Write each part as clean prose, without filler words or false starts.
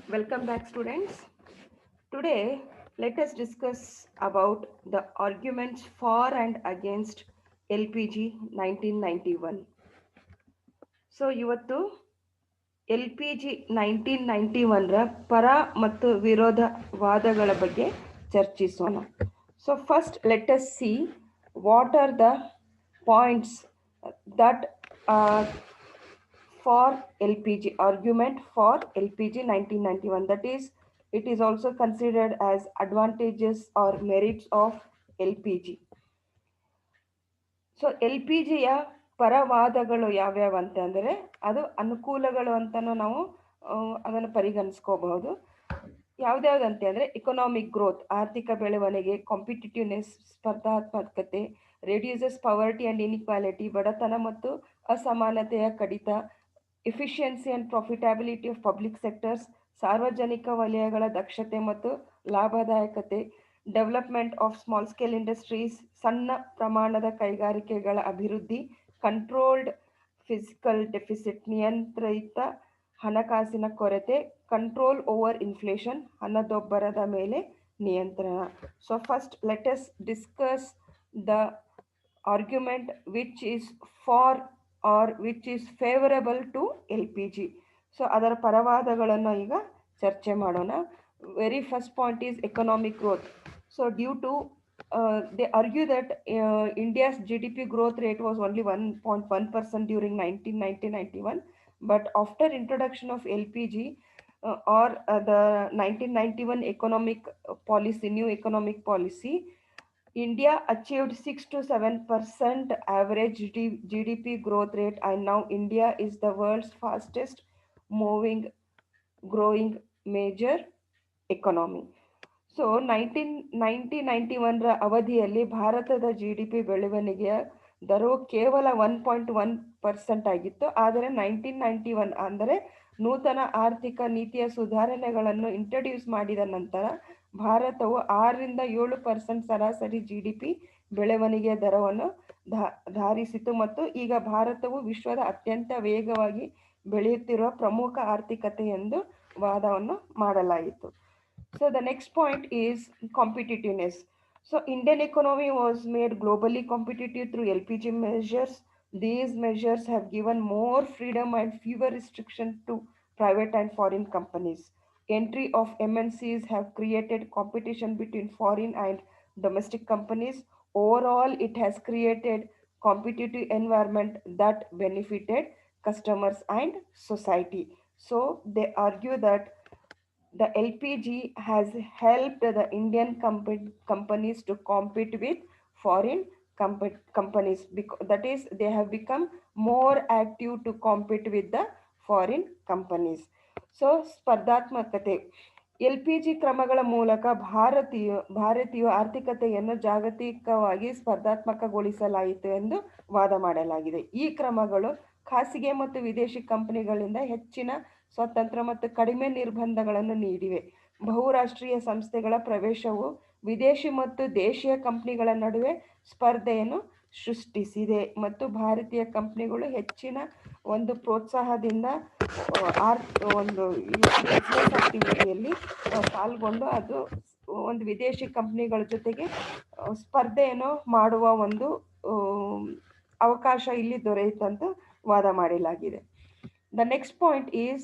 Welcome back, students. Today, let us discuss about the arguments for and against LPG 1991. So, ಇವತ್ತು LPG 1991ರ ಪರ ಮತ್ತು ವಿರೋಧ ವಾದಗಳ ಬಗ್ಗೆ ಚರ್ಚಿಸೋಣ. So, first let us see what are the points that for LPG, argument for LPG 1991, that is, it is also considered as advantages or merits of LPG. So LPGಯ ಪರವಾದಗಳು ಯಾವ್ಯಾವ ಅಂತಂದರೆ ಅದು ಅನುಕೂಲಗಳು ಅಂತಲೂ ನಾವು ಅದನ್ನು ಪರಿಗಣಿಸ್ಕೋಬಹುದು. ಯಾವ್ದ್ಯಾವ್ದಂತೆ ಅಂದರೆ ಎಕನಾಮಿಕ್ ಗ್ರೋತ್, ಆರ್ಥಿಕ ಬೆಳವಣಿಗೆ, ಕಾಂಪಿಟಿಟಿವ್ನೆಸ್, ಸ್ಪರ್ಧಾತ್ಮಕತೆ, ರೆಡ್ಯೂಸಸ್ ಪವರ್ಟಿ ಆ್ಯಂಡ್ ಇನ್ಇಕ್ವಾಲಿಟಿ, ಬಡತನ ಮತ್ತು ಅಸಮಾನತೆಯ ಕಡಿತ, efficiency and profitability of public sectors, ಸಾರ್ವಜನಿಕ ವಲಯಗಳ ದಕ್ಷತೆ ಮತ್ತು ಲಾಭದಾಯಕತೆ, development of small scale industries, ಸಣ್ಣ ಪ್ರಮಾಣದ ಕೈಗಾರಿಕೆಗಳ ಅಭಿವೃದ್ಧಿ, ಕಂಟ್ರೋಲ್ಡ್ ಫಿಸಿಕಲ್ ಡೆಫಿಸಿಟ್, ನಿಯಂತ್ರಿತ ಹಣಕಾಸಿನ ಕೊರತೆ, ಕಂಟ್ರೋಲ್ ಓವರ್ ಇನ್ಫ್ಲೇಷನ್, ಹಣದೊಬ್ಬರದ ಮೇಲೆ ನಿಯಂತ್ರಣ. So first let us discuss the argument which is for or which is favourable to LPG. So ಅದರ ಪರವಾದಗಳನ್ನು ಈಗ ಚರ್ಚೆ ಮಾಡೋಣ. Very first point is economic growth. So due to they argue that India's GDP growth rate was only 1.1% during 1990-91, but after introduction of LPG or the 1991 economic policy, new economic policy, India achieved 6 to 7% average GDP growth rate, and now India is the world's fastest moving, growing major economy. So 1991ರ ಅವಧಿಯಲ್ಲಿ ಭಾರತದ GDP ಬೆಳವಣಿಗೆಯ ದರವು ಕೇವಲ 1.1% ಆಗಿತ್ತು. ಆದರೆ 1991 ಅಂದರೆ ನೂತನ ಆರ್ಥಿಕ ನೀತಿಯ ಸುಧಾರಣೆಗಳನ್ನು ಇಂಟ್ರಡ್ಯೂಸ್ ಮಾಡಿದ ನಂತರ ಭಾರತವು 6-7% ಸರಾಸರಿ GDP ಬೆಳವಣಿಗೆಯ ದರವನ್ನು ಧಾರಿಸಿತು ಮತ್ತು ಈಗ ಭಾರತವು ವಿಶ್ವದ ಅತ್ಯಂತ ವೇಗವಾಗಿ ಬೆಳೆಯುತ್ತಿರುವ ಪ್ರಮುಖ ಆರ್ಥಿಕತೆ ಎಂದು ವಾದವನ್ನು ಮಾಡಲಾಯಿತು. So the next point is competitiveness. So Indian economy was made globally competitive through LPG measures. These measures have given more freedom and fewer restrictions to private and foreign companies. Entry of MNCs have created competition between foreign and domestic companies. Overall, it has created competitive environment that benefited customers and society. So they argue that the LPG has helped the Indian companies to compete with foreign companies, because that is, they have become more active to compete with the foreign companies. So ಸ್ಪರ್ಧಾತ್ಮಕತೆ, LPG ಕ್ರಮಗಳ ಮೂಲಕ ಭಾರತೀಯ ಆರ್ಥಿಕತೆಯನ್ನು ಜಾಗತಿಕವಾಗಿ ಸ್ಪರ್ಧಾತ್ಮಕಗೊಳಿಸಲಾಯಿತು ಎಂದು ವಾದ ಮಾಡಲಾಗಿದೆ. ಈ ಕ್ರಮಗಳು ಖಾಸಗಿ ಮತ್ತು ವಿದೇಶಿ ಕಂಪನಿಗಳಿಂದ ಹೆಚ್ಚಿನ ಸ್ವತಂತ್ರ ಮತ್ತು ಕಡಿಮೆ ನಿರ್ಬಂಧಗಳನ್ನು ನೀಡಿವೆ. ಬಹುರಾಷ್ಟ್ರೀಯ ಸಂಸ್ಥೆಗಳ ಪ್ರವೇಶವು ವಿದೇಶಿ ಮತ್ತು ದೇಶೀಯ ಕಂಪನಿಗಳ ನಡುವೆ ಸ್ಪರ್ಧೆಯನ್ನು ಸೃಷ್ಟಿಸಿದೆ ಮತ್ತು ಭಾರತೀಯ ಕಂಪನಿಗಳು ಹೆಚ್ಚಿನ ಒಂದು ಪ್ರೋತ್ಸಾಹದಿಂದ ಒಂದು ಬಿಸ್ನೆಸ್ ಆಕ್ಟಿವಿಟಿಯಲ್ಲಿ ಪಾಲ್ಗೊಂಡು ಅದು ಒಂದು ವಿದೇಶಿ ಕಂಪನಿಗಳ ಜೊತೆಗೆ ಸ್ಪರ್ಧೆಯನ್ನು ಮಾಡುವ ಒಂದು ಅವಕಾಶ ಇಲ್ಲಿ ದೊರೆಯಿತಂತ ವಾದ ಮಾಡಲಾಗಿದೆ. The next point is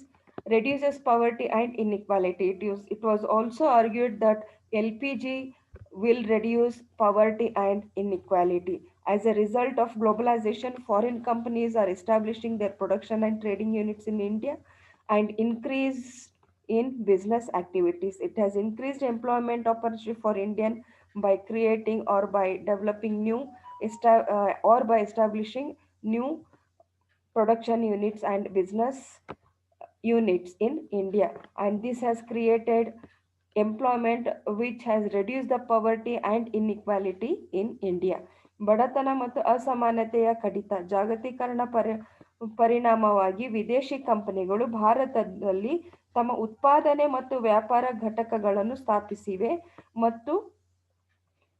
reduces poverty and inequality. It was also argued that LPG will reduce poverty and inequality. As a result of globalization, foreign companies are establishing their production and trading units in India and increase in business activities. It has increased employment opportunity for Indian by creating or by developing new or by establishing new production units and business units in India, and this has created employment which has reduced the poverty and inequality in India. ಬಡತನ ಮತ್ತು ಅಸಮಾನತೆಯ ಕಡಿತ, ಜಾಗತೀಕರಣ ಪರಿಣಾಮವಾಗಿ ವಿದೇಶಿ ಕಂಪನಿಗಳು ಭಾರತದಲ್ಲಿ ತಮ್ಮ ಉತ್ಪಾದನೆ ಮತ್ತು ವ್ಯಾಪಾರ ಘಟಕಗಳನ್ನು ಸ್ಥಾಪಿಸಿವೆ ಮತ್ತು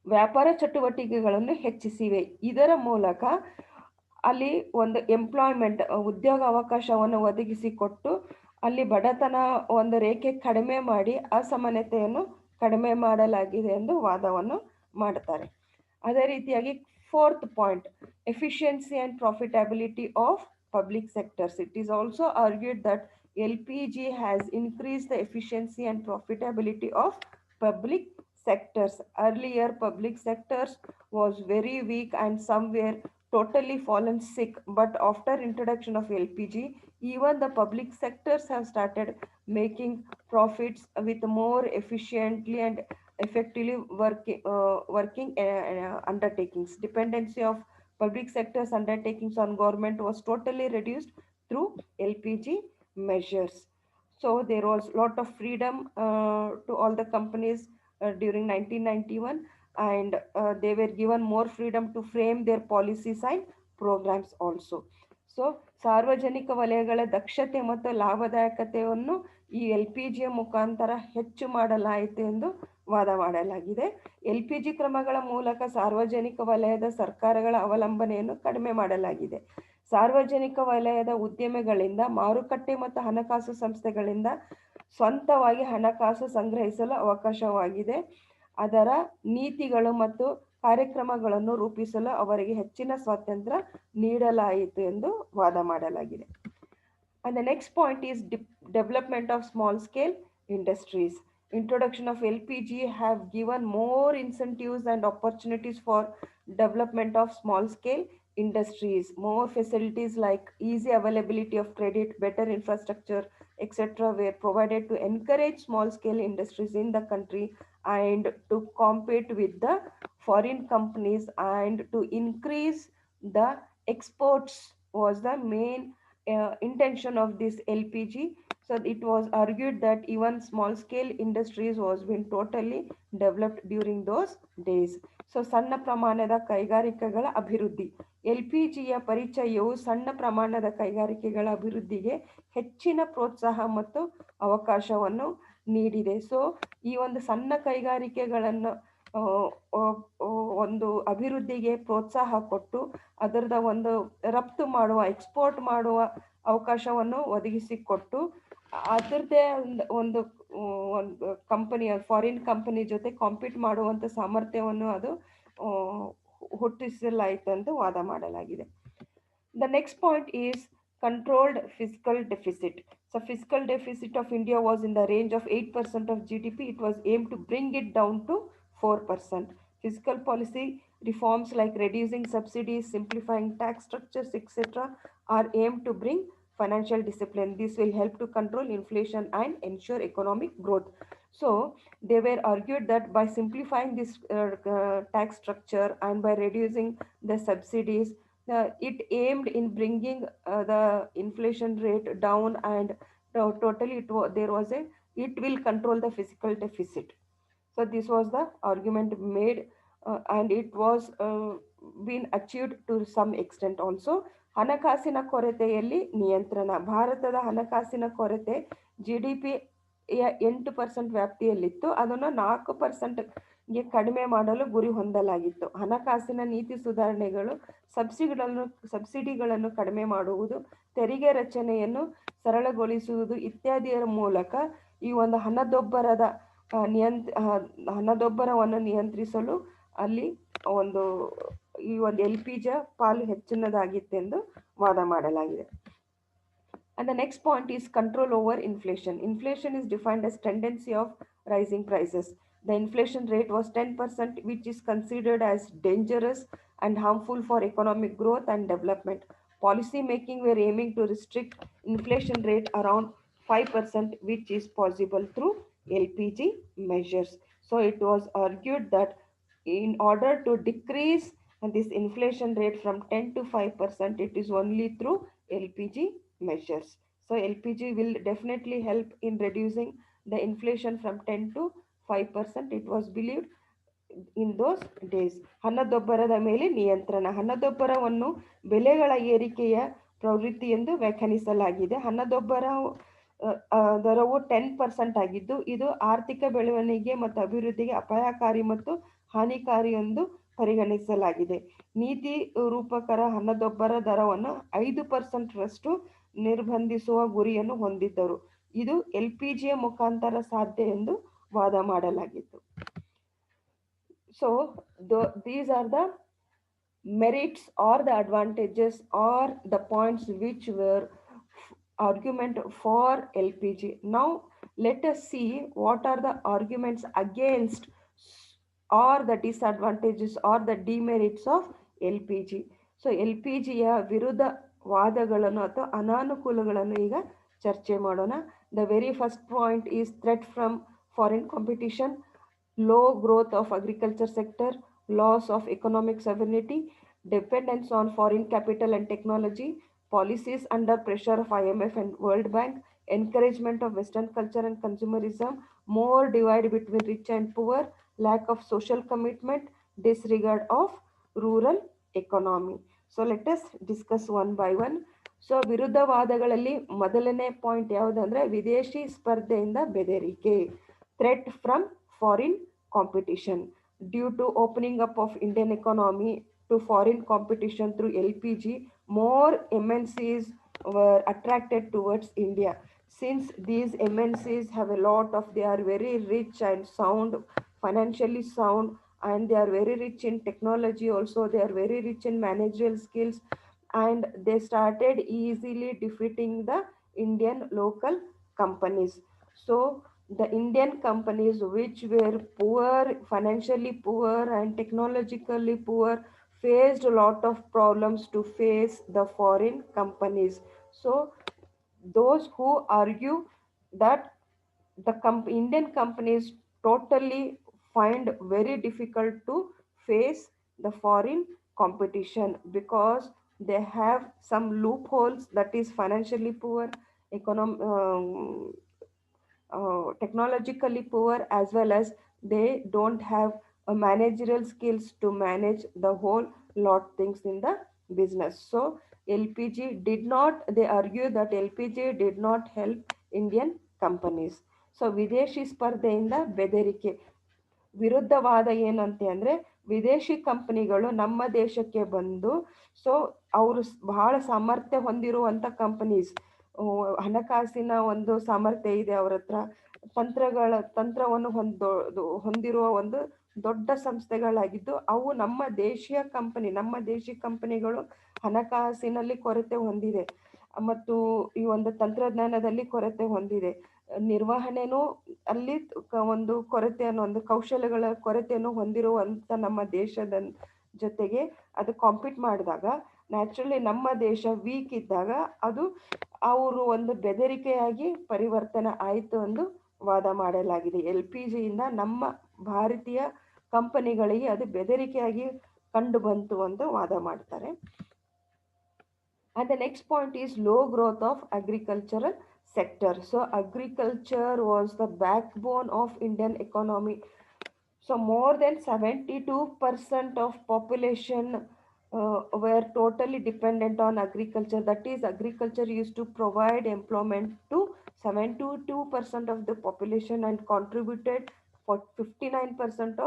ವ್ಯಾಪಾರ ಚಟುವಟಿಕೆಗಳನ್ನು ಹೆಚ್ಚಿಸಿವೆ. ಇದರ ಮೂಲಕ ಅಲ್ಲಿ ಒಂದು ಎಂಪ್ಲಾಯ್ಮೆಂಟ್, ಉದ್ಯೋಗ ಅವಕಾಶವನ್ನು ಒದಗಿಸಿಕೊಟ್ಟು ಅಲ್ಲಿ ಬಡತನ ಒಂದು ರೇಖೆ ಕಡಿಮೆ ಮಾಡಿ ಅಸಮಾನತೆಯನ್ನು ಕಡಿಮೆ ಮಾಡಲಾಗಿದೆ ಎಂದು ವಾದವನ್ನು ಮಾಡ್ತಾರೆ. ಅದೇ ರೀತಿಯಾಗಿ fourth point, efficiency and profitability of public sectors. It is also argued that LPG has increased the efficiency and profitability of public sectors. Earlier, public sectors was very weak and some were totally fallen sick. But after introduction of LPG, even the public sectors have started making profits with more efficiently and effectively working undertakings. Dependency of public sector's undertakings on government was totally reduced through LPG measures. So there was a lot of freedom to all the companies during 1991, and they were given more freedom to frame their policies and programs also. So ಸಾರ್ವಜನಿಕ ವಲಯಗಳ ದಕ್ಷತೆ ಮತ್ತು ಲಾಭದಾಯಕತೆಯನ್ನು ಈ LPG ಮುಖಾಂತರ ಹೆಚ್ಚು ಮಾಡಲಾಯಿತು ಎಂದು ವಾದ ಮಾಡಲಾಗಿದೆ. LPG ಕ್ರಮಗಳ ಮೂಲಕ ಸಾರ್ವಜನಿಕ ವಲಯದ ಸರ್ಕಾರಗಳ ಅವಲಂಬನೆಯನ್ನು ಕಡಿಮೆ ಮಾಡಲಾಗಿದೆ. ಸಾರ್ವಜನಿಕ ವಲಯದ ಉದ್ಯಮಿಗಳಿಂದ ಮಾರುಕಟ್ಟೆ ಮತ್ತು ಹಣಕಾಸು ಸಂಸ್ಥೆಗಳಿಂದ ಸ್ವಂತವಾಗಿ ಹಣಕಾಸು ಸಂಗ್ರಹಿಸಲು ಅವಕಾಶವಾಗಿದೆ. ಅದರ ನೀತಿಗಳು ಮತ್ತು ಕಾರ್ಯಕ್ರಮಗಳನ್ನು ರೂಪಿಸಲು ಅವರಿಗೆ ಹೆಚ್ಚಿನ ಸ್ವಾತಂತ್ರ್ಯ ನೀಡಲಾಯಿತು ಎಂದು ವಾದ ಮಾಡಲಾಗಿದೆ. And the next point is development of small scale industries. Introduction of LPG have given more incentives and opportunities for development of small scale industries. More facilities like easy availability of credit, better infrastructure, etc. were provided to encourage small scale industries in the country and to compete with the foreign companies and to increase the exports was the main intention of this LPG. So it was argued that even small scale industries was been totally developed during those days. So ಸಣ್ಣ ಪ್ರಮಾಣದ ಕೈಗಾರಿಕೆಗಳ ಅಭಿವೃದ್ಧಿ. LPGಯ ಪರಿಚಯವು ಸಣ್ಣ ಪ್ರಮಾಣದ ಕೈಗಾರಿಕೆಗಳ ಅಭಿವೃದ್ಧಿಗೆ ಹೆಚ್ಚಿನ ಪ್ರೋತ್ಸಾಹ ಮತ್ತು ಅವಕಾಶವನ್ನು ನೀಡಿದೆ. ಸೊ ಈ ಒಂದು ಸಣ್ಣ ಕೈಗಾರಿಕೆಗಳನ್ನು ಒಂದು ಅಭಿವೃದ್ಧಿಗೆ ಪ್ರೋತ್ಸಾಹ ಕೊಟ್ಟು ಅದರದ ಒಂದು ರಫ್ತು ಮಾಡುವ ಎಕ್ಸ್ಪೋರ್ಟ್ ಮಾಡುವ ಅವಕಾಶವನ್ನು ಒದಗಿಸಿಕೊಟ್ಟು ಅದರದ್ದೇ ಒಂದು ಕಂಪನಿಯ ಫಾರಿನ್ ಕಂಪನಿ ಜೊತೆ ಕಾಂಪೀಟ್ ಮಾಡುವಂಥ ಸಾಮರ್ಥ್ಯವನ್ನು ಅದು ಹುಟ್ಟಿಸಲಾಯಿತು ಎಂದು ವಾದ ಮಾಡಲಾಗಿದೆ. The next point is controlled fiscal deficit. So fiscal deficit of India was in the range of 8% of GDP. It was aimed to bring it down to 4%. Fiscal policy reforms like reducing subsidies, simplifying tax structures, etc. are aimed to bring financial discipline. This will help to control inflation and ensure economic growth. So they were argued that by simplifying this tax structure and by reducing the subsidies, it aimed in bringing the inflation rate down and totally it will control the fiscal deficit. So this was the argument made and it was been achieved to some extent also. ಹಣಕಾಸಿನ ಕೊರತೆಯಲ್ಲಿ ನಿಯಂತ್ರಣ. ಭಾರತದ ಹಣಕಾಸಿನ ಕೊರತೆ GDPಯ 8% ವ್ಯಾಪ್ತಿಯಲ್ಲಿತ್ತು. ಅದನ್ನು 4%ಗೆ ಕಡಿಮೆ ಮಾಡಲು ಗುರಿ ಹೊಂದಲಾಗಿತ್ತು. ಹಣಕಾಸಿನ ನೀತಿ ಸುಧಾರಣೆಗಳು, ಸಬ್ಸಿಡಿಗಳನ್ನು ಕಡಿಮೆ ಮಾಡುವುದು, ತೆರಿಗೆ ರಚನೆಯನ್ನು ಸರಳಗೊಳಿಸುವುದು ಇತ್ಯಾದಿಯ ಮೂಲಕ ಈ ಒಂದು ಹಣದೊಬ್ಬರವನ್ನು ನಿಯಂತ್ರಿಸಲು ಅಲ್ಲಿ ಈ ಒಂದು LPG ಪಾಲು ಹೆಚ್ಚಿನದಾಗಿತ್ತೆಂದು ವಾದ ಮಾಡಲಾಗಿದೆ. And the next point is control over inflation. Inflation is defined as tendency of rising prices. The inflation rate was 10%, which is considered as dangerous and harmful for economic growth and development. Policy making were aiming to restrict inflation rate around 5%, which is possible through LPG measures. So it was argued that in order to decrease this inflation rate from 10 to 5%, it is only through LPG measures. So LPG will definitely help in reducing the inflation from 10 to 5%. It was believed in those days. ಹಣದೊಬ್ಬರದ ಮೇಲೆ ನಿಯಂತ್ರಣ. ಹಣದೊಬ್ಬರವನ್ನು ಬೆಲೆಗಳ ಏರಿಕೆಯ ಪ್ರವೃತ್ತಿ ಎಂದು ವ್ಯಾಖ್ಯಾನಿಸಲಾಗಿದೆ. ಹಣದೊಬ್ಬರ ದರವು 10% ಆಗಿದ್ದು ಇದು ಆರ್ಥಿಕ ಬೆಳವಣಿಗೆ ಮತ್ತು ಅಭಿವೃದ್ಧಿಗೆ ಅಪಾಯಕಾರಿ ಮತ್ತು ಹಾನಿಕಾರಿ ಎಂದು ಪರಿಗಣಿಸಲಾಗಿದೆ. ನೀತಿ ರೂಪಕರ ಹಣದೊಬ್ಬರ ದರವನ್ನು 5% ರಷ್ಟು ನಿರ್ಬಂಧಿಸುವ ಗುರಿಯನ್ನು ಹೊಂದಿದ್ದರು. ಇದು LPG ಯ ಮುಖಾಂತರ ಸಾಧ್ಯ ಎಂದು ವಾದ ಮಾಡಲಾಗಿತ್ತು. So these are the merits or the advantages or the points which were argument for LPG. Now let us see what are the arguments against or the disadvantages or the demerits of LPG. So LPGಯ ವಿರುದ್ಧ ವಾದಗಳನ್ನು ಅಥವಾ ಅನಾನುಕೂಲಗಳನ್ನು ಈಗ ಚರ್ಚೆ ಮಾಡೋಣ. The very first point is threat from foreign competition, low growth of agriculture sector, loss of economic sovereignty, dependence on foreign capital and technology, policies under pressure of IMF and World Bank, encouragement of Western culture and consumerism, more divide between rich and poor, lack of social commitment, disregard of rural economy. So let us discuss one by one. So ವಿರುದ್ಧವಾದಗಳಲ್ಲಿ ಮೊದಲನೇ point ಯಾವುದಂದ್ರೆ ವಿದೇಶಿ ಸ್ಪರ್ಧೆಯಿಂದ ಬೆದರಿಕೆ. Threat from foreign competition. Due to opening up of Indian economy to foreign competition through LPG, more MNCs were attracted towards India. Since these MNCs have a lot of, they are very rich and sound, financially sound, and they are very rich in technology also, they are very rich in managerial skills, and they started easily defeating the Indian local companies. So the Indian companies which were poor, financially poor and technologically poor, faced a lot of problems to face the foreign companies. So those who argue that the Indian companies totally find very difficult to face the foreign competition because they have some loopholes, that is financially poor, technologically poor, as well as they don't have a managerial skills to manage the whole lot things in the business. So LPG did not, they argue that LPG did not help Indian companies. So ವಿದೇಶಿ ಸ್ಪರ್ಧೆಯಿಂದ ಬೆದರಿಕೆ ವಿರುದ್ಧವಾದ ಏನಂತೆ ಅಂದರೆ ವಿದೇಶಿ ಕಂಪನಿಗಳು ನಮ್ಮ ದೇಶಕ್ಕೆ ಬಂದು, ಸೊ ಅವರು ಬಹಳ ಸಾಮರ್ಥ್ಯ ಹೊಂದಿರುವಂಥ ಕಂಪನೀಸ್, ಹಣಕಾಸಿನ ಒಂದು ಸಾಮರ್ಥ್ಯ ಇದೆ ಅವರ ಹತ್ರ, ತಂತ್ರವನ್ನು ಹೊಂದಿರುವ ಒಂದು ದೊಡ್ಡ ಸಂಸ್ಥೆಗಳಾಗಿದ್ದು ಅವು ನಮ್ಮ ದೇಶಿ ಕಂಪನಿಗಳು ಹಣಕಾಸಿನಲ್ಲಿ ಕೊರತೆ ಹೊಂದಿದೆ ಮತ್ತು ಈ ಒಂದು ತಂತ್ರಜ್ಞಾನದಲ್ಲಿ ಕೊರತೆ ಹೊಂದಿದೆ, ನಿರ್ವಹಣೆನೂ ಅಲ್ಲಿ ಒಂದು ಕೊರತೆಯನ್ನು, ಒಂದು ಕೌಶಲ್ಯಗಳ ಕೊರತೆಯನ್ನು ಹೊಂದಿರುವಂಥ ನಮ್ಮ ದೇಶದ ಜೊತೆಗೆ ಅದು ಕಾಂಪೀಟ್ ಮಾಡಿದಾಗ ನ್ಯಾಚುರಲಿ ನಮ್ಮ ದೇಶ ವೀಕ್ ಇದ್ದಾಗ ಅದು ಅವರು ಒಂದು ಬೆದರಿಕೆಯಾಗಿ ಪರಿವರ್ತನೆ ಆಯಿತು ಎಂದು ವಾದ ಮಾಡಲಾಗಿದೆ. LPG ಇಂದ ನಮ್ಮ ಭಾರತೀಯ ಕಂಪನಿಗಳಿಗೆ ಅದು ಬೆದರಿಕೆಯಾಗಿ ಕಂಡು ಬಂತು ಎಂದು ವಾದ ಮಾಡ್ತಾರೆ. And the next point is low growth of agricultural sector. So agriculture was the backbone of Indian economy. So more than 72% of population were totally dependent on agriculture. That is, agriculture used to provide employment to 72% of the population and contributed for 59%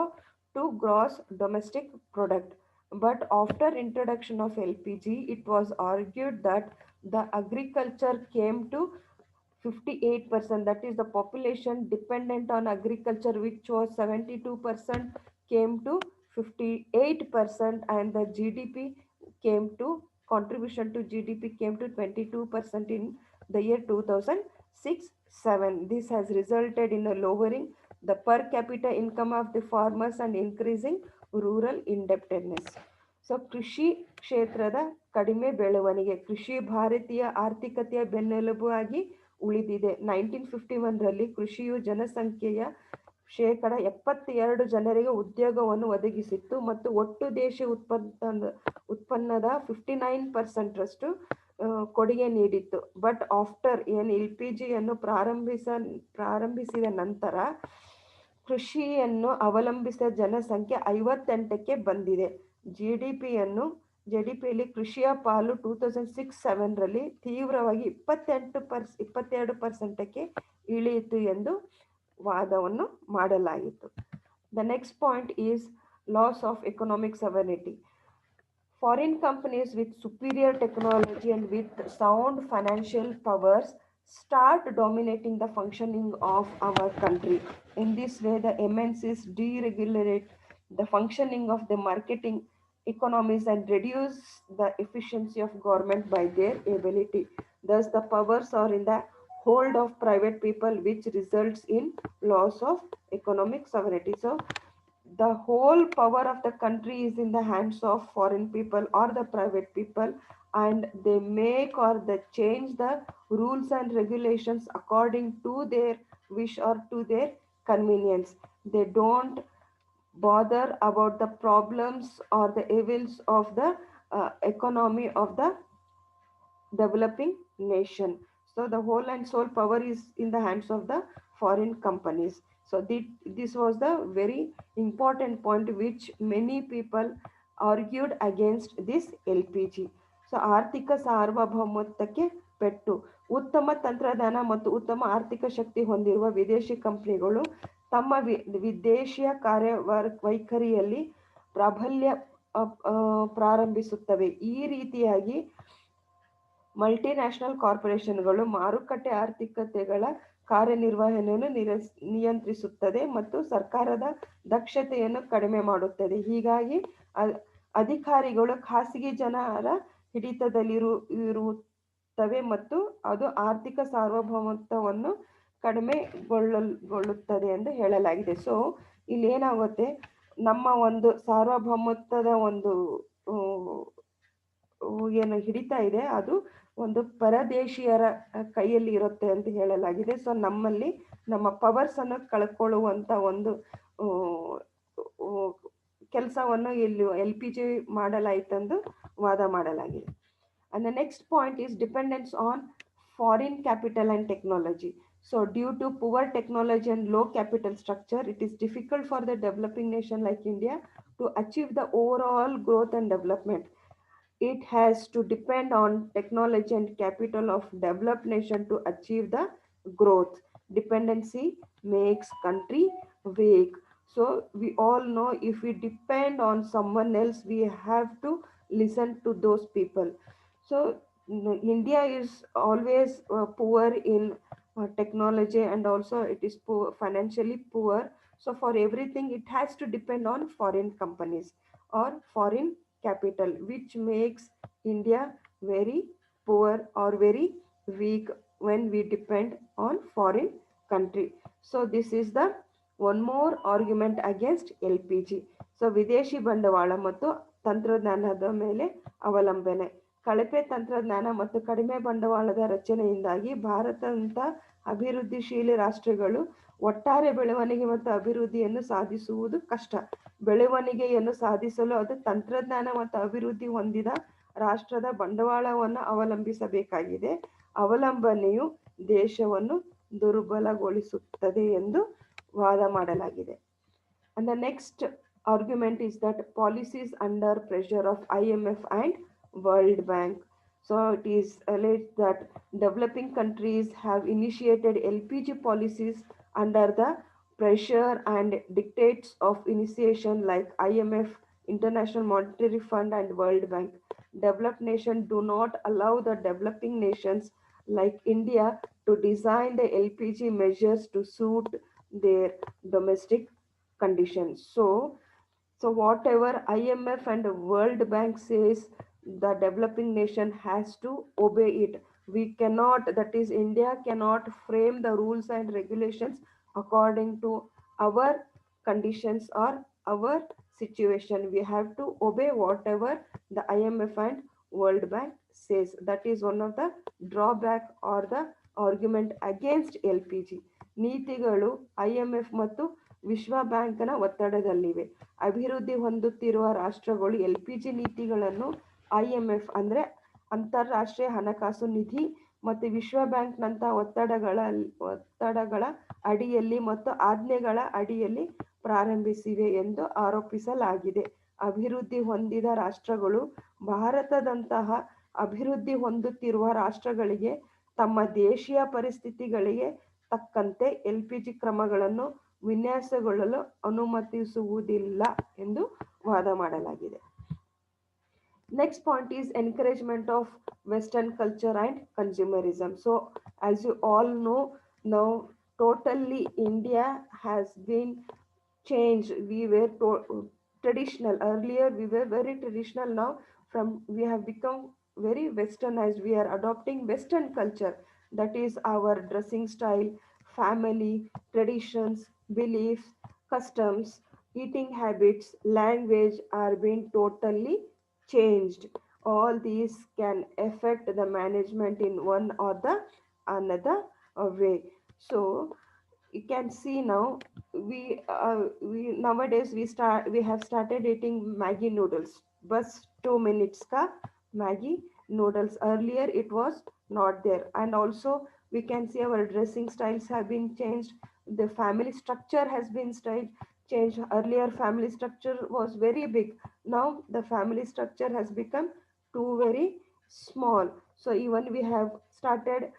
to gross domestic product. But after introduction of LPG, it was argued that the agriculture came to 58%, that is the population dependent on agriculture, which was 72%, came to 58%, and the GDP came to, contribution to GDP came to 22% in the year 2006-7. This has resulted in a lowering the per capita income of the farmers and increasing rural indebtedness. So ಕೃಷಿ ಕ್ಷೇತ್ರದ ಕಡಿಮೆ ಬೆಳವಣಿಗೆ, ಕೃಷಿ ಭಾರತೀಯ ಆರ್ಥಿಕತೆಯ ಬೆನ್ನೆಲುಬು ಆಗಿ ಉಳಿದಿದೆ. 1951ರಲ್ಲಿ ಕೃಷಿಯು ಜನಸಂಖ್ಯೆಯ 72% ಜನರಿಗೆ ಉದ್ಯೋಗವನ್ನು ಒದಗಿಸಿತ್ತು ಮತ್ತು ಒಟ್ಟು ದೇಶ ಉತ್ಪನ್ನದ 59% ಕೊಡುಗೆ ನೀಡಿತ್ತು. ಬಟ್ ಆಫ್ಟರ್ LPGಯನ್ನು ಪ್ರಾರಂಭಿಸಿದ ನಂತರ ಕೃಷಿಯನ್ನು ಅವಲಂಬಿಸಿದ ಜನಸಂಖ್ಯೆ 58ಕ್ಕೆ ಬಂದಿದೆ. ಜಿಡಿಪಿಯಲ್ಲಿ ಕೃಷಿಯ ಪಾಲು 2006-7ರಲ್ಲಿ ತೀವ್ರವಾಗಿ 22%ಕ್ಕೆ ಇಳಿಯಿತು ಎಂದು ವಾದವನ್ನು ಮಾಡಲಾಯಿತು. The next point is loss of economic sovereignty. Foreign companies with superior technology and with sound financial powers start dominating the functioning of our country. In this way, the MNCs deregulate the functioning of the marketing economies and reduce the efficiency of government by their ability. Thus, the powers are in the hold of private people, which results in loss of economic sovereignty. So, the whole power of the country is in the hands of foreign people or the private people, and they make or they change the rules and regulations according to their wish or to their convenience. They don't bother about the problems or the evils of the economy of the developing nation. So the whole and sole power is in the hands of the foreign companies. So this was the very important point which many people argued against this LPG. So ಆರ್ಥಿಕ ಸಾರ್ವಭೌಮತ್ವಕ್ಕೆ ಪೆಟ್ಟು. ಉತ್ತಮ ತಂತ್ರಜ್ಞಾನ ಮತ್ತು ಉತ್ತಮ ಆರ್ಥಿಕ ಶಕ್ತಿ ಹೊಂದಿರುವ ವಿದೇಶಿ ಕಂಪನಿಗಳು ತಮ್ಮ ವಿದೇಶಿಯ ವೈಖರಿಯಲ್ಲಿ ಪ್ರಾಬಲ್ಯ ಪ್ರಾರಂಭಿಸುತ್ತವೆ. ಈ ರೀತಿಯಾಗಿ ಮಲ್ಟಿನ್ಯಾಷನಲ್ ಕಾರ್ಪೊರೇಷನ್ಗಳು ಮಾರುಕಟ್ಟೆ ಆರ್ಥಿಕತೆಗಳ ಕಾರ್ಯನಿರ್ವಹಣೆಯನ್ನು ನಿಯಂತ್ರಿಸುತ್ತದೆ ಮತ್ತು ಸರ್ಕಾರದ ದಕ್ಷತೆಯನ್ನು ಕಡಿಮೆ ಮಾಡುತ್ತದೆ. ಹೀಗಾಗಿ ಅಧಿಕಾರಿಗಳು ಖಾಸಗಿ ಜನರ ಹಿಡಿತದಲ್ಲಿರುತ್ತವೆ ಮತ್ತು ಅದು ಆರ್ಥಿಕ ಸಾರ್ವಭೌಮತ್ವವನ್ನು ಕಡಿಮೆಗೊಳ್ಳುತ್ತದೆ ಎಂದು ಹೇಳಲಾಗಿದೆ. ಸೊ ಇಲ್ಲಿ ಏನಾಗುತ್ತೆ, ನಮ್ಮ ಒಂದು ಸಾರ್ವಭೌಮತ್ವದ ಒಂದು ಏನು ಹಿಡಿತಾ ಇದೆ ಅದು ಒಂದು ಪರದೇಶಿಯರ ಕೈಯಲ್ಲಿ ಇರುತ್ತೆ ಅಂತ ಹೇಳಲಾಗಿದೆ. ಸೊ ನಮ್ಮಲ್ಲಿ ನಮ್ಮ ಪವರ್ಸ್ ಅನ್ನು ಕಳ್ಕೊಳ್ಳುವಂತ ಒಂದು ಕೆಲಸವನ್ನು ಇಲ್ಲಿ LPG ಮಾಡಲಾಯಿತೆಂದು ವಾದ ಮಾಡಲಾಗಿದೆ. And the next point is dependence on foreign capital and technology. So due to poor technology and low capital structure, it is difficult for the developing nation like India to achieve the overall growth and development. It has to depend on technology and capital of developed nation to achieve the growth. Dependency makes country weak. So we all know if we depend on someone else, we have to listen to those people. So India is always poor in technology, and also it is poor, financially poor. So for everything it has to depend on foreign companies or foreign capital, which makes India very poor or very weak when we depend on foreign country. So this is the one more argument against LPG. So ವಿದೇಶಿ ಬಂಡವಾಳ ಮತ್ತು ತಂತ್ರಜ್ಞಾನದ ಮೇಲೆ ಅವಲಂಬನೆ. ಕಳಪೆ ತಂತ್ರಜ್ಞಾನ ಮತ್ತು ಕಡಿಮೆ ಬಂಡವಾಳದ ರಚನೆಯಿಂದಾಗಿ ಭಾರತದಂಥ ಅಭಿವೃದ್ಧಿಶೀಲ ರಾಷ್ಟ್ರಗಳು ಒಟ್ಟಾರೆ ಬೆಳವಣಿಗೆ ಮತ್ತು ಅಭಿವೃದ್ಧಿಯನ್ನು ಸಾಧಿಸುವುದು ಕಷ್ಟ. ಬೆಳವಣಿಗೆಯನ್ನು ಸಾಧಿಸಲು ಅದು ತಂತ್ರಜ್ಞಾನ ಮತ್ತು ಅಭಿವೃದ್ಧಿ ಹೊಂದಿದ ರಾಷ್ಟ್ರದ ಬಂಡವಾಳವನ್ನು ಅವಲಂಬಿಸಬೇಕಾಗಿದೆ. ಅವಲಂಬನೆಯು ದೇಶವನ್ನು ದುರ್ಬಲಗೊಳಿಸುತ್ತದೆ ಎಂದು ವಾದ ಮಾಡಲಾಗಿದೆ. And the next argument is that policies under pressure of IMF and World Bank. So it is alleged that developing countries have initiated LPG policies under the pressure and dictates of initiation like IMF, International Monetary Fund and World Bank. Developed nations do not allow the developing nations like India to design the LPG measures to suit their domestic conditions. So whatever IMF and World Bank says, the developing nation has to obey it. We cannot, that is India cannot frame the rules and regulations according to our conditions or our situation. We have to obey whatever the IMF and World Bank says. That is one of the drawback or the argument against LPG. ನೀತಿಗಳು IMF ಮತ್ತು ವಿಶ್ವ ಬ್ಯಾಂಕ್ನ ಒತ್ತಡದಲ್ಲಿವೆ. ಅಭಿವೃದ್ಧಿ ಹೊಂದುತ್ತಿರುವ ರಾಷ್ಟ್ರಗಳು LPG ನೀತಿಗಳನ್ನು IMF ಅಂದರೆ ಅಂತಾರಾಷ್ಟ್ರೀಯ ಹಣಕಾಸು ನಿಧಿ ಮತ್ತು ವಿಶ್ವ ಬ್ಯಾಂಕ್ನಂಥ ಒತ್ತಡಗಳ ಅಡಿಯಲ್ಲಿ ಮತ್ತು ಆಜ್ಞೆಗಳ ಅಡಿಯಲ್ಲಿ ಪ್ರಾರಂಭಿಸಿವೆ ಎಂದು ಆರೋಪಿಸಲಾಗಿದೆ. ಅಭಿವೃದ್ಧಿ ಹೊಂದಿದ ರಾಷ್ಟ್ರಗಳು ಭಾರತದಂತಹ ಅಭಿವೃದ್ಧಿ ಹೊಂದುತ್ತಿರುವ ರಾಷ್ಟ್ರಗಳಿಗೆ ತಮ್ಮ ದೇಶೀಯ ಪರಿಸ್ಥಿತಿಗಳಿಗೆ ತಕ್ಕಂತೆ LPG ಕ್ರಮಗಳನ್ನು ವಿನ್ಯಾಸಗೊಳ್ಳಲು ಅನುಮತಿಸುವುದಿಲ್ಲ ಎಂದು ವಾದ ಮಾಡಲಾಗಿದೆ. Next point is encouragement of Western culture and consumerism. So, as you all know, now totally India has been changed. We were traditional earlier. We were very traditional. Now, from we have become very westernized. We are adopting Western culture. That is our dressing style, family, traditions, beliefs, customs, eating habits, language are being totally changed. All these can affect the management in one or the another way. So you can see now we nowadays we have started eating Maggie noodles. Bus 2 minutes ka Maggie noodles. Earlier it was not there, and also we can see our dressing styles have been changed. The family structure has been changed. Earlier family structure was very big. Now the family structure has become too very small. So even we have started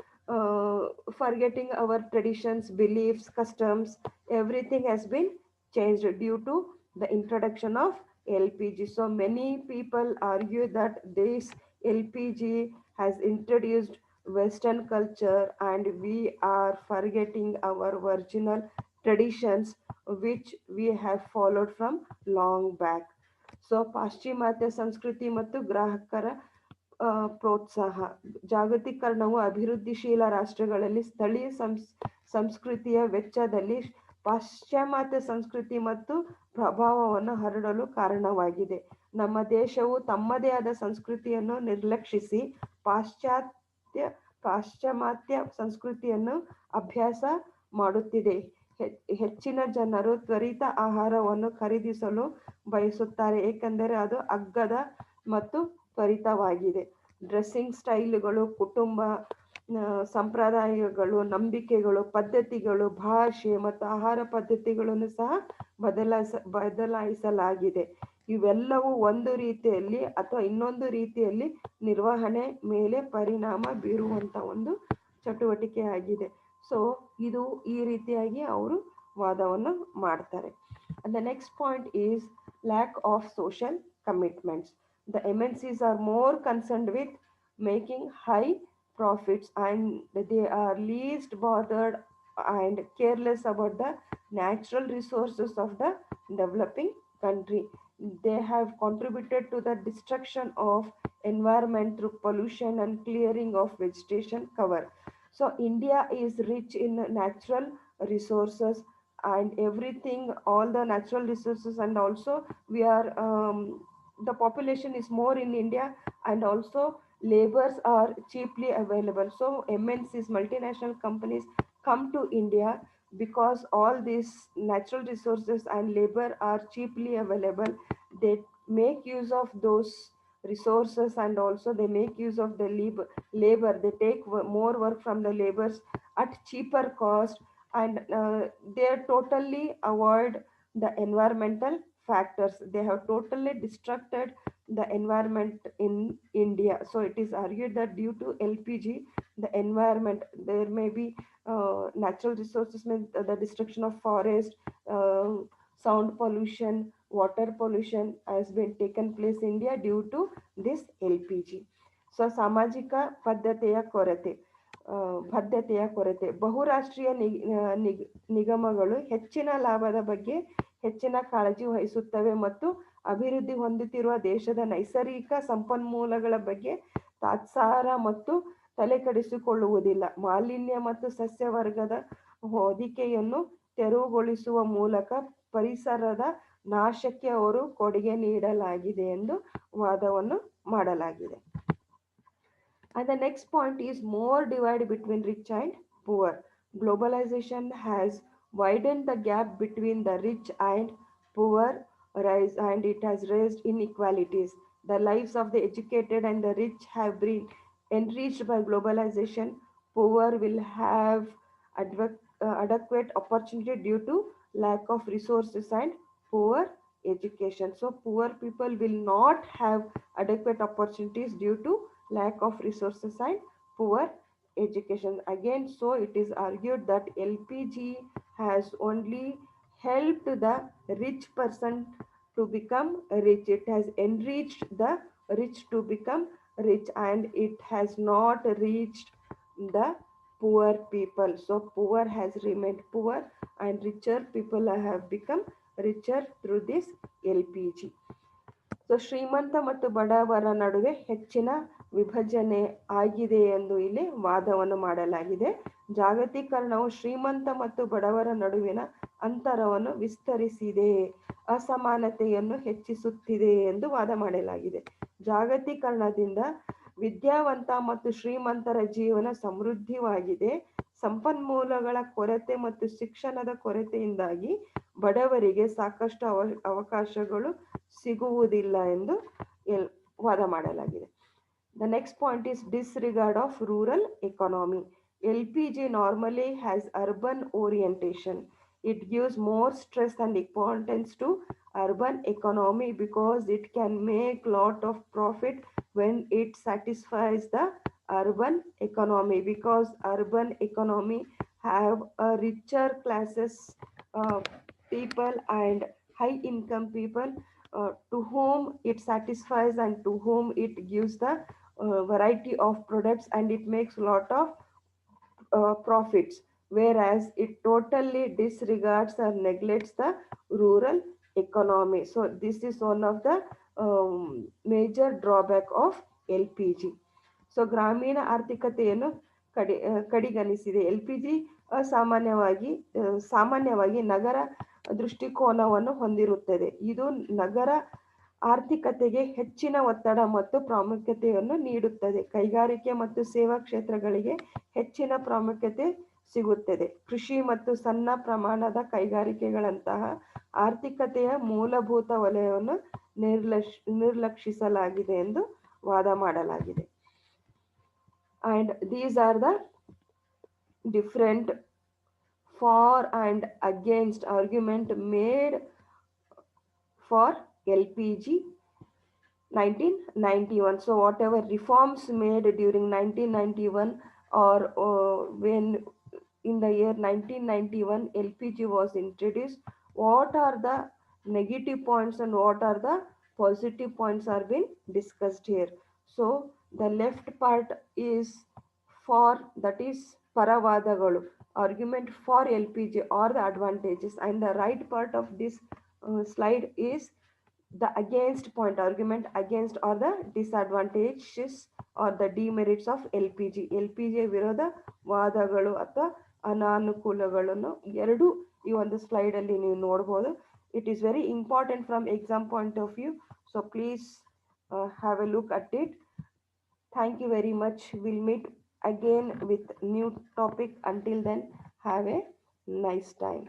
forgetting our traditions, beliefs, customs. Everything has been changed due to the introduction of LPG. So many people argue that this LPG has introduced Western culture and we are forgetting our original traditions which we have followed from long back. So ಪಾಶ್ಚಿಮಾತ್ಯ ಸಂಸ್ಕೃತಿ ಮತ್ತು ಗ್ರಾಹಕರ ಪ್ರೋತ್ಸಾಹ. ಜಾಗತೀಕರಣವು ಅಭಿವೃದ್ಧಿಶೀಲ ರಾಷ್ಟ್ರಗಳಲ್ಲಿ ಸ್ಥಳೀಯ ಸಂಸ್ಕೃತಿಯ ವೆಚ್ಚದಲ್ಲಿ ಪಾಶ್ಚಿಮಾತ್ಯ ಸಂಸ್ಕೃತಿ ಮತ್ತು ಪ್ರಭಾವವನ್ನು ಹರಡಲು ಕಾರಣವಾಗಿದೆ. ನಮ್ಮ ದೇಶವು ತಮ್ಮದೇ ಆದ ಸಂಸ್ಕೃತಿಯನ್ನು ನಿರ್ಲಕ್ಷಿಸಿ ಪಾಶ್ಚಾತ್ಯ ಪಾಶ್ಚಿಮಾತ್ಯ ಸಂಸ್ಕೃತಿಯನ್ನು ಅಭ್ಯಾಸ ಮಾಡುತ್ತಿದೆ. ಹೆಚ್ಚಿನ ಜನರು ತ್ವರಿತ ಆಹಾರವನ್ನು ಖರೀದಿಸಲು ಬಯಸುತ್ತಾರೆ ಏಕೆಂದರೆ ಅದು ಅಗ್ಗದ ಮತ್ತು ತ್ವರಿತವಾಗಿದೆ. ಡ್ರೆಸ್ಸಿಂಗ್ ಸ್ಟೈಲ್ಗಳು, ಕುಟುಂಬ ಸಂಪ್ರದಾಯಗಳು, ನಂಬಿಕೆಗಳು, ಪದ್ಧತಿಗಳು, ಭಾಷೆ ಮತ್ತು ಆಹಾರ ಪದ್ಧತಿಗಳನ್ನು ಸಹ ಬದಲಾಯಿಸಲಾಗಿದೆ. ಇವೆಲ್ಲವೂ ಒಂದು ರೀತಿಯಲ್ಲಿ ಅಥವಾ ಇನ್ನೊಂದು ರೀತಿಯಲ್ಲಿ ನಿರ್ವಹಣೆ ಮೇಲೆ ಪರಿಣಾಮ ಬೀರುವಂಥ ಒಂದು ಚಟುವಟಿಕೆ ಆಗಿದೆ. ಸೊ ಇದು ಈ ರೀತಿಯಾಗಿ ಅವರು ವಾದವನ್ನು ಮಾಡ್ತಾರೆ. And the next point is lack of social commitments. The MNCs are more concerned with making high profits and they are least bothered and careless about the natural resources of the developing country. They have contributed to the destruction of environment through pollution and clearing of vegetation cover. So India is rich in natural resources and everything, all the natural resources, and also we are the population is more in India, and also labors are cheaply available. So MNCs, multinational companies, come to India because all these natural resources and labor are cheaply available. They make use of those resources and also they make use of the labor. They take more work from the labors at cheaper cost, and they totally avoid the environmental factors. They have totally destructed the environment in India. So it is argued that due to LPG, the environment, there may be natural resources, means the destruction of forest, uh, sound pollution, water pollution has been taken place in India due to this LPG. So ಸಾಮಾಜಿಕ ಪದ್ಧತಿಯ ಕೊರತೆ, ಬದ್ಧತೆಯ ಕೊರತೆ. ಬಹುರಾಷ್ಟ್ರೀಯ ನಿಗಮಗಳು ಹೆಚ್ಚಿನ ಲಾಭದ ಬಗ್ಗೆ ಹೆಚ್ಚಿನ ಕಾಳಜಿ ವಹಿಸುತ್ತವೆ ಮತ್ತು ಅಭಿವೃದ್ಧಿ ಹೊಂದುತ್ತಿರುವ ದೇಶದ ನೈಸರ್ಗಿಕ ಸಂಪನ್ಮೂಲಗಳ ಬಗ್ಗೆ ತಾತ್ಸಾರ ಮತ್ತು ತಲೆಕೆಡಿಸಿಕೊಳ್ಳುವುದಿಲ್ಲ. ಮಾಲಿನ್ಯ ಮತ್ತು ಸಸ್ಯವರ್ಗದ ಹೊದಿಕೆಯನ್ನು ತೆರವುಗೊಳಿಸುವ ಮೂಲಕ ಪರಿಸರದ ನಾಶಕ್ಕೆ ಅವರು ಕೊಡುಗೆ ನೀಡಲಾಗಿದೆ ಎಂದು ವಾದವನ್ನು ಮಾಡಲಾಗಿದೆ. And the next point is more divide between rich and poor. Globalization has widened the gap between the rich and poor rise, and it has raised inequalities. The lives of the educated and the rich have been enriched by globalization. Poor will have adequate opportunity due to lack of resources and poor education. So poor people will not have adequate opportunities due to lack of resources and poor education. Again, so it is argued that LPG has only helped the rich person to become rich. It has enriched the rich to become rich, and it has not reached the poor people. So poor has remained poor and richer people have become richer through this LPG. So ಶ್ರೀಮಂತ ಮತ್ತು ಬಡವರ ನಡುವೆ ಹೆಚ್ಚಿನ ವಿಭಜನೆ ಆಗಿದೆ ಎಂದು ಇಲ್ಲಿ ವಾದವನ್ನು ಮಾಡಲಾಗಿದೆ. ಜಾಗತೀಕರಣವು ಶ್ರೀಮಂತ ಮತ್ತು ಬಡವರ ನಡುವಿನ ಅಂತರವನ್ನು ವಿಸ್ತರಿಸಿದೆ, ಅಸಮಾನತೆಯನ್ನು ಹೆಚ್ಚಿಸುತ್ತಿದೆ ಎಂದು ವಾದ ಮಾಡಲಾಗಿದೆ. ಜಾಗತೀಕರಣದಿಂದ ವಿದ್ಯಾವಂತ ಮತ್ತು ಶ್ರೀಮಂತರ ಜೀವನ ಸಮೃದ್ಧಿವಾಗಿದೆ. ಸಂಪನ್ಮೂಲಗಳ ಕೊರತೆ ಮತ್ತು ಶಿಕ್ಷಣದ ಕೊರತೆಯಿಂದಾಗಿ ಬಡವರಿಗೆ ಸಾಕಷ್ಟು ಅವಕಾಶಗಳು ಸಿಗುವುದಿಲ್ಲ ಎಂದು ವಾದ ಮಾಡಲಾಗಿದೆ. The next point is disregard of rural economy. LPG normally has urban orientation. It gives more stress and importance to urban economy because it can make lot of profit when it satisfies the urban economy, because urban economy have a richer classes people and high income people to whom it satisfies and to whom it gives the variety of products and it makes lot of profits, whereas it totally disregards or neglects the rural economy. So this is one of the major drawback of LPG. So ಗ್ರಾಮೀಣ ಆರ್ಥಿಕತೆಯನ್ನು ಕಡಿಗಣಿಸಿದೆ. LPG ಸಾಮಾನ್ಯವಾಗಿ ನಗರ ದೃಷ್ಟಿಕೋನವನ್ನು ಹೊಂದಿರುತ್ತದೆ. ಇದು ನಗರ ಆರ್ಥಿಕತೆಗೆ ಹೆಚ್ಚಿನ ಒತ್ತಡ ಮತ್ತು ಪ್ರಾಮುಖ್ಯತೆಯನ್ನು ನೀಡುತ್ತದೆ. ಕೈಗಾರಿಕೆ ಮತ್ತು ಸೇವಾ ಕ್ಷೇತ್ರಗಳಿಗೆ ಹೆಚ್ಚಿನ ಪ್ರಾಮುಖ್ಯತೆ ಸಿಗುತ್ತದೆ. ಕೃಷಿ ಮತ್ತು ಸಣ್ಣ ಪ್ರಮಾಣದ ಕೈಗಾರಿಕೆಗಳಂತಹ ಆರ್ಥಿಕತೆಯ ಮೂಲಭೂತ ವಲಯವನ್ನು ನಿರ್ಲಕ್ಷಿಸಲಾಗಿದೆ ಎಂದು ವಾದ ಮಾಡಲಾಗಿದೆ. And these are the different for and against argument made for LPG 1991. So whatever reforms made during 1991 or when in the year 1991 LPG was introduced, what are the negative points and what are the positive points are being discussed here. So the left part is for, that is paravadagalu, argument for LPG or the advantages, and the right part of this slide is the against point, argument against or the disadvantages or the demerits of LPG. LPG ವಿರೋಧ ವಾದಗಳು ಅಥವಾ ಅನಾನುಕೂಲಗಳನ್ನು ಎರಡು ಈ ಒಂದು slide ಅಲ್ಲಿ ನೀವು ನೋಡಬಹುದು. It is very important from exam point of view, so please have a look at it. Thank you very much. We'll meet again with new topic. Until then, have a nice time.